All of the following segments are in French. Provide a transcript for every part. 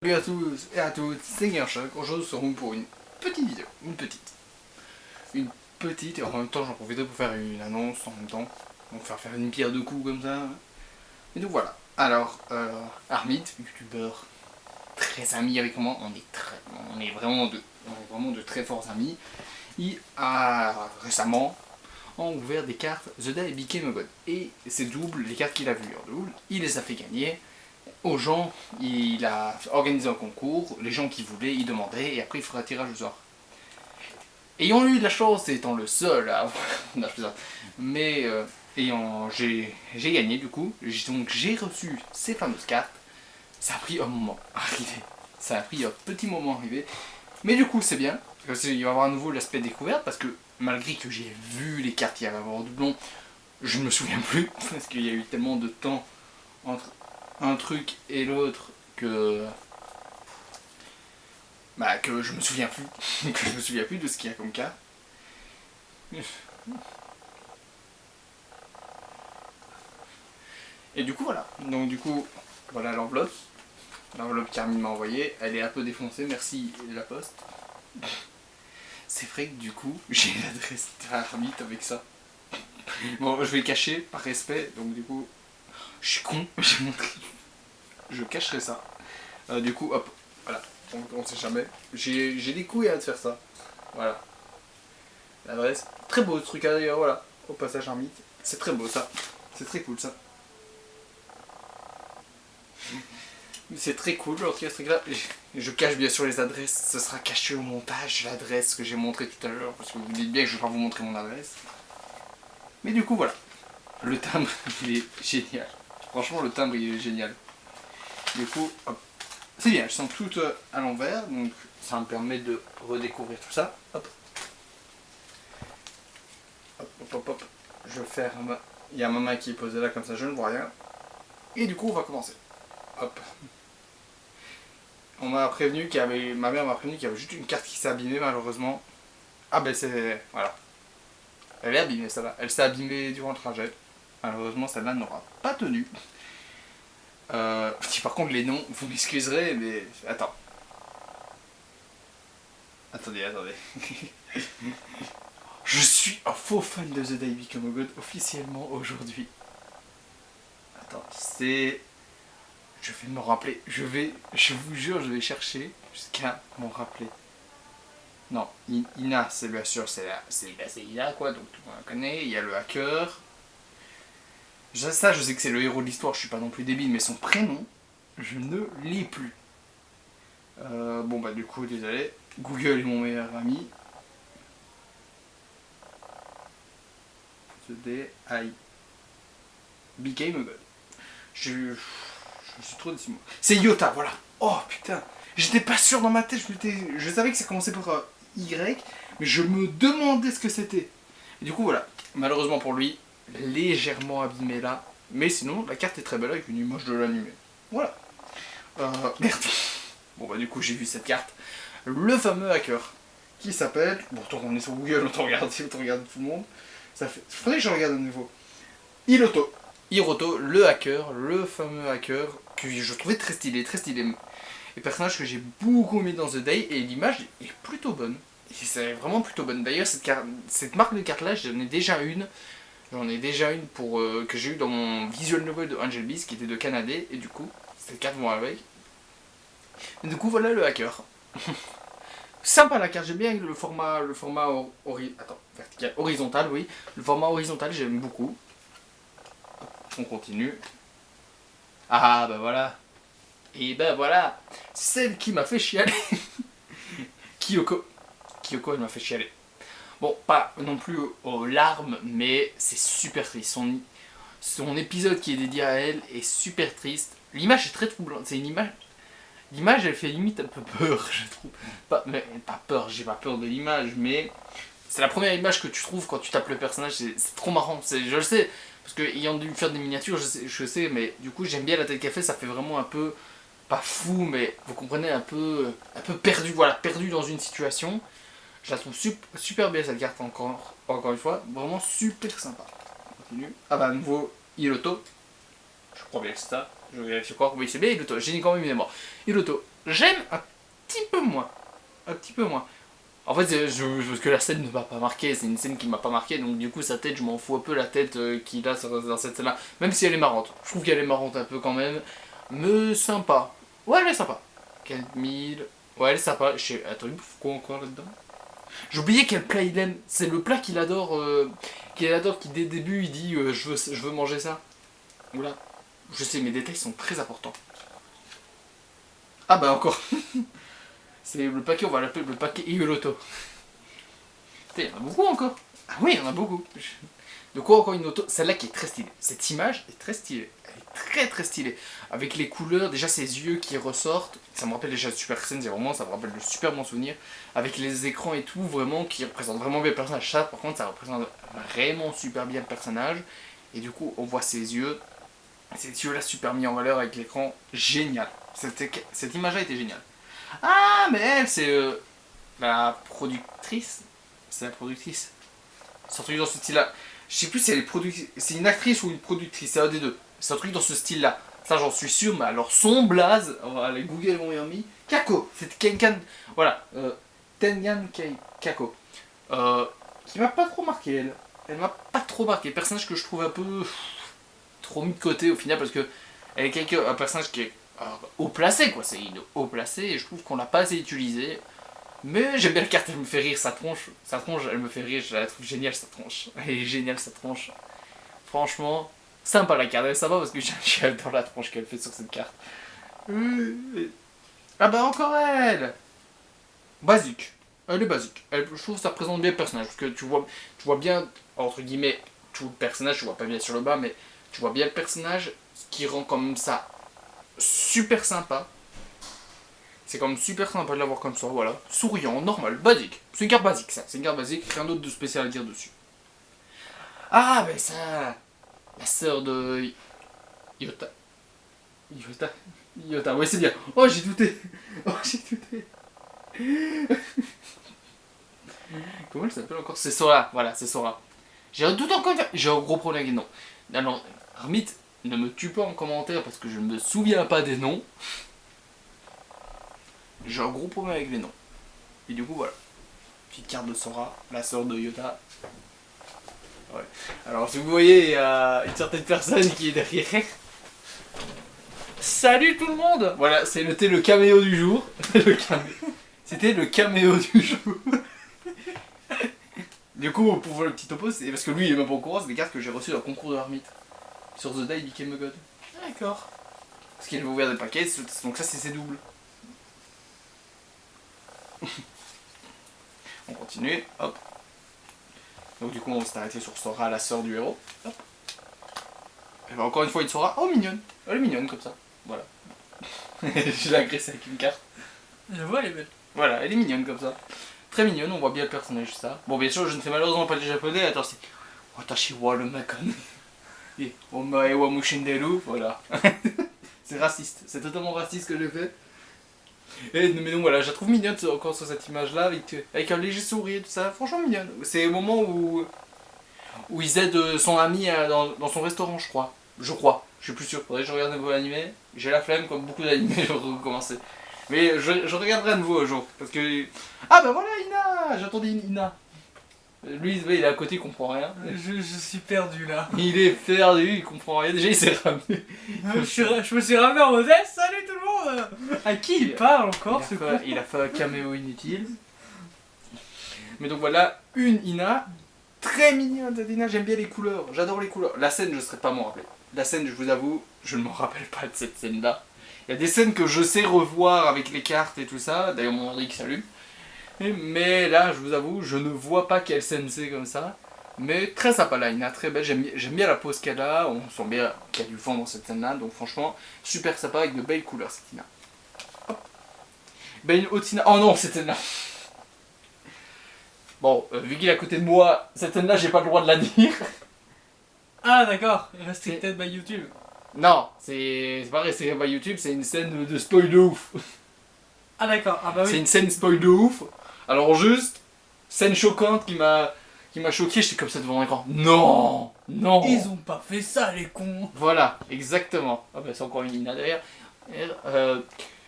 Salut à tous et à toutes, c'est Gershock. Aujourd'hui, nous serons pour une petite vidéo. Une petite, et en même temps, j'en profiterai pour faire une annonce en même temps. Donc, faire une pierre deux coups comme ça. Et donc voilà. Alors, Armid, youtubeur très ami avec moi, on est vraiment de très forts amis. Il a récemment ouvert des cartes The Day Became a God. Et c'est double, les cartes qu'il a vues en double, il les a fait gagner aux gens. Il a organisé un concours, les gens qui voulaient, ils demandaient, et après il fera un tirage au sort. Ayant eu de la chance, étant le seul à avoir... non, je plaisante. Mais j'ai gagné du coup, donc j'ai reçu ces fameuses cartes. Ça a pris un moment à arriver. Ça a pris un petit moment à arriver. Mais du coup c'est bien, parce qu'il va y avoir à nouveau l'aspect découverte, parce que malgré que j'ai vu les cartes qu'il y avait avant doublon, je ne me souviens plus, parce qu'il y a eu tellement de temps entre un truc et l'autre que je me souviens plus que je me souviens plus de ce qu'il y a comme cas. Et du coup voilà, donc du coup voilà l'enveloppe qu'Armin m'a envoyée, elle est un peu défoncée, merci la poste. C'est vrai que du coup j'ai l'adresse d'Armin avec ça. Bon, je vais le cacher par respect, donc du coup je suis con, j'ai montré, je cacherai ça. Du coup hop, voilà, on sait jamais. J'ai des couilles à faire ça. Voilà. L'adresse. Très beau ce truc d'ailleurs, voilà. Au passage un mythe. C'est très beau ça. C'est très cool ça. C'est très cool, en tout cas ce truc là. Je cache bien sûr les adresses. Ce sera caché au montage, l'adresse que j'ai montré tout à l'heure. Parce que vous dites bien que je vais pas vous montrer mon adresse. Mais du coup voilà. Le timbre il est génial. Franchement le timbre il est génial. Du coup, hop. C'est bien, elles sont toutes à l'envers. Donc ça me permet de redécouvrir tout ça. Hop. Hop. Je ferme. Il y a ma main qui est posée là comme ça, je ne vois rien. Et du coup, on va commencer. Hop. On m'a prévenu qu'il y avait. Ma mère m'a prévenu qu'il y avait juste une carte qui s'est abîmée malheureusement. Ah ben c'est. Voilà. Elle est abîmée celle-là. Elle s'est abîmée durant le trajet. Malheureusement celle-là n'aura pas tenu. Par contre les noms, vous m'excuserez, mais. Attends. Attendez. Je suis un faux fan de The Day Become a God officiellement aujourd'hui. Attends, c'est... Je vais me rappeler. Je vous jure, je vais chercher jusqu'à m'en rappeler. Non, Ina, c'est bien sûr, c'est Ina quoi, donc tout le monde la connaît. Il y a le hacker. Ça, je sais que c'est le héros de l'histoire, je suis pas non plus débile, mais son prénom, je ne l'ai plus. Bon bah du coup, désolé. Google est mon meilleur ami. The Day I Became a God. Je suis trop déçu. C'est Iota, voilà. Oh putain. J'étais pas sûr dans ma tête. Je savais que ça commençait par Y, mais je me demandais ce que c'était. Et du coup, voilà. Malheureusement pour lui, légèrement abîmé là. Mais sinon, la carte est très belle avec une image de l'animé. Voilà. Merde. Bon, bah, du coup, j'ai vu cette carte. Le fameux hacker. Qui s'appelle. Bon, autant on est sur Google, autant regarder tout le monde. Ça fait. Faudrait que je regarde de nouveau. Hiroto, le hacker, le fameux hacker, que je trouvais très stylé. Et personnage que j'ai beaucoup aimé dans The Day, et l'image est plutôt bonne. Et c'est vraiment plutôt bonne. D'ailleurs, cette marque de carte là, j'en ai déjà une. Pour, que j'ai eu dans mon visual novel de Angel Beast, qui était de Canadé, et du coup, cette carte vont avec. Et du coup, voilà le hacker. Sympa la carte, j'aime bien le format vertical, horizontal, oui. Le format horizontal, j'aime beaucoup. On continue. Ah bah voilà. Et ben voilà. Celle qui m'a fait chialer. Kyoko, elle m'a fait chialer. Bon, pas non plus aux larmes, mais c'est super triste. Son épisode qui est dédié à elle est super triste. L'image est très troublante. C'est une image. L'image elle fait limite un peu peur, je trouve. Pas peur, j'ai pas peur de l'image, mais c'est la première image que tu trouves quand tu tapes le personnage. C'est trop marrant. Je le sais. Parce qu'ayant dû faire des miniatures, je sais, mais du coup j'aime bien la tête qu'elle fait, ça fait vraiment un peu, pas fou, mais vous comprenez, un peu perdu, voilà, perdu dans une situation. Je la trouve super bien cette carte encore une fois, vraiment super sympa. On continue. Ah bah à nouveau, Hiroto, je crois bien que c'est ça, je vérifie encore, oui c'est bien Hiroto, j'ai quand même une mémoire. Hiroto, j'aime un petit peu moins. Un petit peu moins. En fait, parce que la scène ne m'a pas marqué, c'est une scène qui m'a pas marqué, donc du coup sa tête, je m'en fous un peu la tête qu'il a dans cette scène-là. Même si elle est marrante. Je trouve qu'elle est marrante un peu quand même. Mais sympa. Ouais, elle est sympa. 4000. Ouais, elle est sympa. Attends, il bouffe quoi encore là-dedans? J'ai oublié quel plat il aime. C'est le plat qu'il adore, qui dès le début il dit je veux manger ça. Oula. Je sais, mes détails sont très importants. Ah bah encore. C'est le paquet, on va l'appeler le paquet Ioloto. Putain, il y en a beaucoup encore. Ah oui, il y en a beaucoup. De quoi encore une auto? Celle-là qui est très stylée. Cette image est très stylée. Elle est très très stylée. Avec les couleurs, déjà ses yeux qui ressortent. Ça me rappelle déjà Super Scène, ça me rappelle de super bons souvenirs. Avec les écrans et tout, vraiment, qui représentent vraiment bien le personnage. Ça, par contre, ça représente vraiment super bien le personnage. Et du coup, on voit ses yeux. Ces yeux-là super mis en valeur avec l'écran. Génial. Cette image-là était géniale. Ah, mais elle, c'est la productrice. C'est la productrice. C'est un truc dans ce style-là. Je sais plus si elle est productrice. C'est une actrice ou une productrice, c'est un des deux. C'est un truc dans ce style-là. Ça, j'en suis sûr, mais alors son blaze, les Google m'ont mis. Kako, c'est Kenkan. Voilà, Tengan Kako. Qui m'a pas trop marqué, elle. Elle m'a pas trop marqué. Personnage que je trouve un peu trop mis de côté au final parce que elle est un personnage qui est haut placé, quoi. C'est une haut placé et je trouve qu'on l'a pas assez utilisé. Mais j'aime bien la carte, elle me fait rire, sa tronche, elle me fait rire, je la trouve géniale sa tronche. Elle est géniale sa tronche. Franchement, sympa la carte, elle est sympa parce que j'adore la tronche qu'elle fait sur cette carte. Ah bah encore elle. Basique. Elle est basique. Je trouve que ça représente bien le personnage. Parce que tu vois bien, entre guillemets, tout le personnage, tu vois pas bien sur le bas, mais tu vois bien le personnage, ce qui rend comme ça super sympa. C'est quand même super sympa de l'avoir comme ça, voilà. Souriant, normal, basique. C'est une carte basique, ça. C'est une carte basique, rien d'autre de spécial à dire dessus. Ah, mais ça... La sœur de... Yota. Yota, ouais, c'est bien. Oh, j'ai douté. Oh, j'ai douté. Comment elle s'appelle encore? C'est Sora, voilà, c'est Sora. J'ai un doute encore, j'ai un gros problème avec les noms. Alors, Hermit, ne me tue pas en commentaire parce que je ne me souviens pas des noms. J'ai un gros problème avec les noms. Et du coup, voilà. Petite carte de Sora, la sœur de Yota. Ouais. Alors, si vous voyez, il y a une certaine personne qui est derrière. Salut tout le monde! Voilà, c'était le caméo du jour. C'était le caméo du jour. Du coup, pour voir le petit topo, c'est parce que lui, il est même pas au courant, c'est des cartes que j'ai reçues dans le concours de Hermit. Sur The Day Became a God. D'accord. Parce qu'il avait ouvert des paquets, donc ça, c'est ses doubles. On continue, hop. Donc du coup on s'est arrêté sur Sora, la sœur du héros. Hop. Et ben, encore une fois une Sora, oh mignonne. Elle est mignonne comme ça. Voilà. Je l'ai agressée avec une carte. Je vois, elle est belle. Voilà, elle est mignonne comme ça. Très mignonne, on voit bien le personnage ça. Bon bien sûr je ne sais malheureusement pas le japonais, attends c'est... Watashi wa le makon. Et omae wa mushinderu, voilà. C'est raciste, c'est totalement raciste ce que j'ai fait. Mais donc voilà, je la trouve mignonne encore sur cette image-là, avec un léger sourire, tout ça, franchement mignonne. C'est au moment où ils aident son ami dans son restaurant, je crois. Je suis plus sûr, faudrait que je regarde un nouveau animé. J'ai la flemme, comme beaucoup d'animés, je vais recommencer. Mais je regarderai à nouveau un jour, parce que... Ah bah voilà, Ina. J'attendais Ina. Lui, il est à côté, il comprend rien. Je suis perdu là. Il est perdu, il comprend rien. Déjà, il s'est ramené. Je me suis ramené en mode salut tout le monde. À qui il parle encore ce coup? Il a fait un caméo inutile. Mais donc voilà, une Ina. Très mignonne cette Ina, j'aime bien les couleurs. J'adore les couleurs. La scène, je ne saurais pas m'en rappeler. La scène, je vous avoue, je ne m'en rappelle pas de cette scène-là. Il y a des scènes que je sais revoir avec les cartes et tout ça. D'ailleurs, mon Henri qui s'allume. Mais là, je vous avoue, je ne vois pas quelle scène c'est comme ça. Mais très sympa là, Ina, très belle. J'aime bien la pose qu'elle a. On sent bien qu'il y a du vent dans cette scène-là. Donc franchement, super sympa avec de belles couleurs cette Ina. Hop. Ben, une autre Ina. Oh non, cette scène-là. Bon, vu qu'il est à côté de moi, cette scène-là, j'ai pas le droit de la dire. Ah d'accord, restricted by YouTube. Non, c'est pas restricted by YouTube, c'est une scène de spoil de ouf. Ah d'accord, ah bah oui. C'est une scène spoil de ouf. Alors juste, scène choquante qui m'a choqué, j'étais comme ça devant l'écran. Non, non. Ils ont pas fait ça les cons. Voilà, exactement. Ah bah c'est encore une Ina derrière.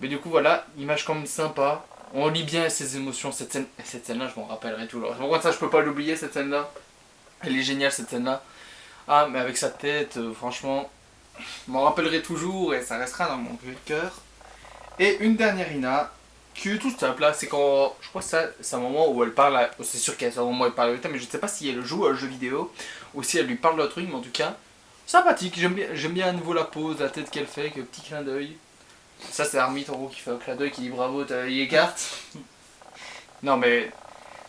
Mais du coup, voilà, image quand même sympa. On lit bien ses émotions, cette scène-là, je m'en rappellerai toujours. Par contre, ça, je peux pas l'oublier, cette scène-là. Elle est géniale, cette scène-là. Ah, mais avec sa tête, franchement, je m'en rappellerai toujours et ça restera dans mon cœur. Et une dernière Ina, qui est toute simple là, c'est quand, je crois que c'est un moment où elle parle, c'est sûr qu'elle c'est un moment où elle parle à Yota, mais je ne sais pas si elle joue à un jeu vidéo ou si elle lui parle d'un truc, mais en tout cas, sympathique, j'aime bien à nouveau la pose, la tête qu'elle fait, que petit clin d'œil. Ça c'est Armit en gros qui fait un clin d'œil, qui dit bravo, t'as eu les cartes. Non mais,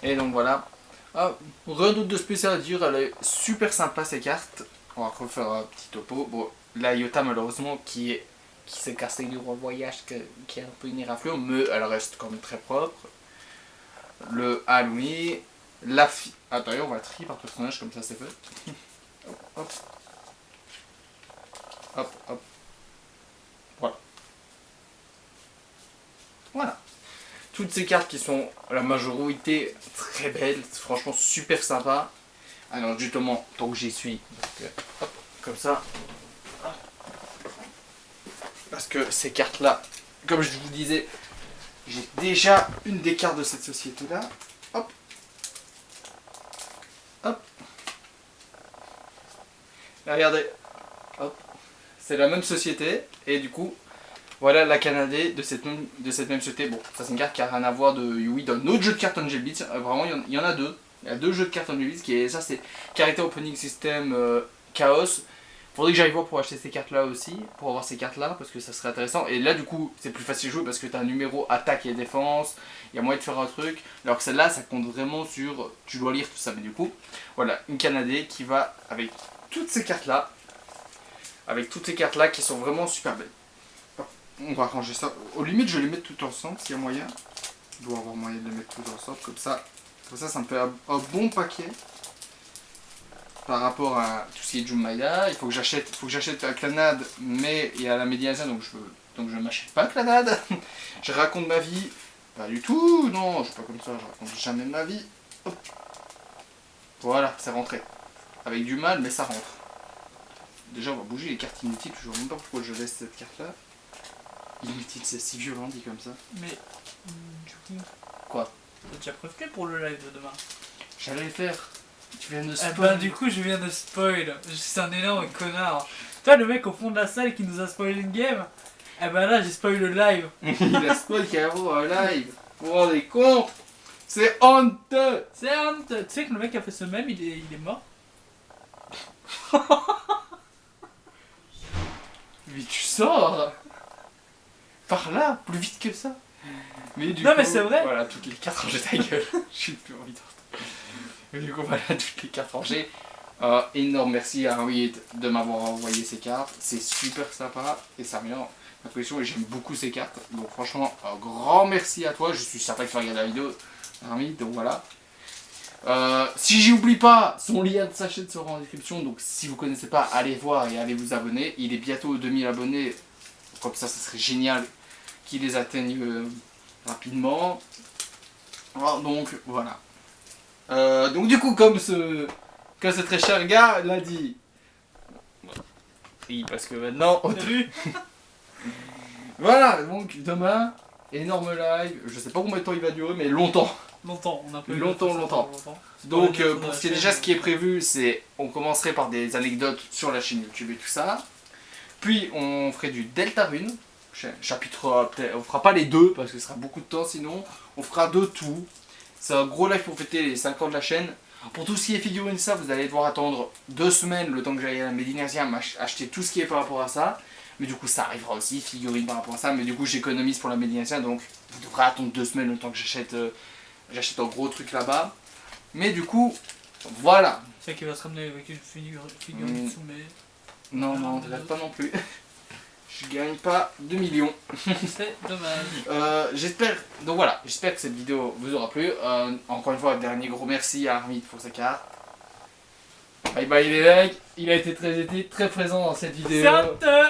et donc voilà. Ah, rien d'autre de spécial à dire, elle est super sympa ces cartes. On va refaire un petit topo. Bon, la Yota malheureusement qui s'est cassé durant le voyage, qui est un peu une éraflure, mais elle reste quand même très propre. Le Alumi, la fille. Ah d'ailleurs on va trier par personnage comme ça c'est fait. Hop, hop. Hop, hop. Voilà. Voilà. Toutes ces cartes qui sont la majorité très belles, franchement super sympa. Alors justement, tant que j'y suis, donc, hop, comme ça. Parce que ces cartes là, comme je vous disais, j'ai déjà une des cartes de cette société là. Hop. Hop. Là, regardez. Hop. C'est la même société. Et du coup, voilà la Canadée de cette même société. Bon, ça c'est une carte qui a rien à voir de Yui d'un autre jeu de cartes Angel Beats. Vraiment, il y en a deux. Il y a deux jeux de cartes Angel Beats. Ça c'est Character Opening System Chaos. Faudrait que j'aille voir pour acheter ces cartes là aussi, pour avoir ces cartes là, parce que ça serait intéressant. Et là du coup c'est plus facile de jouer parce que tu as un numéro attaque et défense, il y a moyen de faire un truc. Alors que celle-là ça compte vraiment sur, tu dois lire tout ça. Mais du coup, voilà, une Canadée qui va avec toutes ces cartes là. Avec toutes ces cartes là qui sont vraiment super belles. On va ranger ça, au limite je vais les mettre tout ensemble s'il y a moyen. Il doit avoir moyen de les mettre tout ensemble, comme ça ça me fait un bon paquet. Par rapport à tout ce qui est Jumaida, il faut que j'achète la Clanade, mais il y a la Médiasia, donc je ne m'achète pas Clanade. Je raconte ma vie, pas du tout, non, je suis pas comme ça, je raconte jamais ma vie. Hop. Voilà, c'est rentré. Avec du mal, mais ça rentre. Déjà, on va bouger les cartes inutiles, je ne sais même pas pourquoi je laisse cette carte-là. Inutile, c'est si violent dit comme ça. Mais, du coup... Quoi? T'as déjà prévenu pour le live de demain? J'allais le faire. Tu viens de spoil. Eh ben du coup je viens de spoil, je suis un énorme connard. Toi le mec au fond de la salle qui nous a spoilé une game, eh ben là j'ai spoil le live. Il a spoil carrément un live. Vous vous rendez compte? C'est honteux. C'est honteux. Tu sais que le mec qui a fait ce mème il est mort. Mais tu sors par là, plus vite que ça. Mais du non coup, mais c'est vrai. Voilà, toutes les cartes rangées, ta gueule. Je suis plus envie de... Mais du coup, voilà, toutes les cartes rangées. Énorme merci à Henriette de m'avoir envoyé ces cartes. C'est super sympa et ça revient à ma collection et j'aime beaucoup ces cartes. Donc franchement, un grand merci à toi. Je suis certain que tu regardes la vidéo, Henriette, donc voilà. Si j'oublie pas, son lien de sa chaîne sera en description. Donc si vous connaissez pas, allez voir et allez vous abonner. Il est bientôt aux 2000 abonnés. Comme ça serait génial qu'il les atteigne rapidement. Alors, donc voilà. Donc du coup comme ce très cher gars l'a dit. Oui parce que maintenant on Salut. Voilà donc demain énorme live. Je sais pas combien de temps il va durer mais longtemps. Longtemps, on a pas eu longtemps. Donc pour ce qui est déjà ce qui est prévu c'est on commencerait par des anecdotes sur la chaîne YouTube et tout ça. Puis on ferait du Delta Rune. Chapitre, on fera pas les deux parce que ce sera beaucoup de temps sinon. On fera deux tout. C'est un gros live pour fêter les 5 ans de la chaîne. Pour tout ce qui est figurines, ça, vous allez devoir attendre 2 semaines le temps que j'aille à la Médinasia acheter tout ce qui est par rapport à ça. Mais du coup, ça arrivera aussi, figurines par rapport à ça. Mais du coup, j'économise pour la Médinasia, donc vous devrez attendre 2 semaines le temps que j'achète un gros truc là-bas. Mais du coup, voilà. C'est vrai qu'il va se ramener avec une figurine sous mais... Non, non, ne pas non plus. Je gagne pas 2 millions. C'est dommage. J'espère que cette vidéo vous aura plu. Encore une fois, un dernier gros merci à Armit pour sa carte. Bye bye les mecs, il a été très présent dans cette vidéo. C'est honteux.